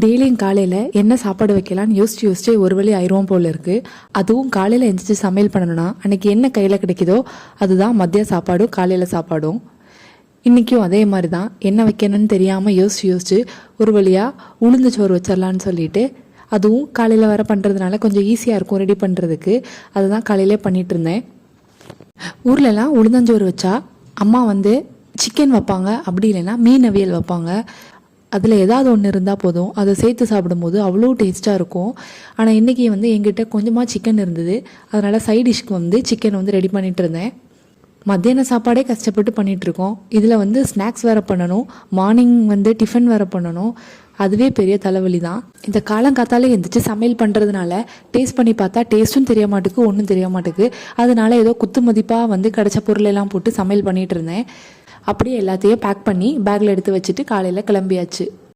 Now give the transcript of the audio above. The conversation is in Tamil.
டெய்லியும் காலையில் என்ன சாப்பாடு வைக்கலான்னு யோசிச்சு ஒரு வழி ஆயிரும் போல் இருக்குது. அதுவும் காலையில் எந்திரிச்சு சமையல் பண்ணணும்னா அன்றைக்கி என்ன கையில் கிடைக்குதோ அதுதான் மதிய சாப்பாடும் காலையில் சாப்பாடும். இன்றைக்கும் அதே மாதிரி தான் என்ன வைக்கணும்னு தெரியாமல் யோசிச்சு ஒரு வழியாக உளுந்து சோறு வச்சிடலான்னு சொல்லிட்டு, அதுவும் காலையில் வர பண்ணுறதுனால கொஞ்சம் ஈஸியாக இருக்கும் ரெடி பண்ணுறதுக்கு. அதுதான் காலையிலே பண்ணிகிட்டு இருந்தேன். ஊர்லலாம் உளுந்தஞ்சோறு வச்சா அம்மா சிக்கன் வைப்பாங்க, அப்படி இல்லைன்னா மீன் அவியல் வைப்பாங்க. அதில் ஏதாவது ஒன்று இருந்தால் போதும், அதை சேர்த்து சாப்பிடும்போது அவ்வளோ டேஸ்ட்டாக இருக்கும். ஆனால் இன்றைக்கி எங்கிட்ட கொஞ்சமாக சிக்கன் இருந்தது. அதனால் சைட் டிஷ்க்கு சிக்கன் ரெடி பண்ணிகிட்டு இருந்தேன். மத்தியான சாப்பாடே கஷ்டப்பட்டு பண்ணிகிட்ருக்கோம். இதில் ஸ்நாக்ஸ் வேறு பண்ணணும், மார்னிங் டிஃபன் வேறு பண்ணணும். அதுவே பெரிய தலைவலி தான். இந்த காலங்காத்தாலே எழுந்திரிச்சு சமையல் பண்ணுறதுனால டேஸ்ட் பண்ணி பார்த்தா டேஸ்ட்டும் தெரிய மாட்டுக்கு, ஒன்றும் தெரிய மாட்டுக்கு. அதனால ஏதோ குத்து மதிப்பாக கிடச்ச பொருளெல்லாம் போட்டு சமையல் பண்ணிகிட்டு இருந்தேன். அப்படியே எல்லாத்தையும் பேக் பண்ணி பேக்கில் எடுத்து வச்சுட்டு காலையில் கிளம்பியாச்சு.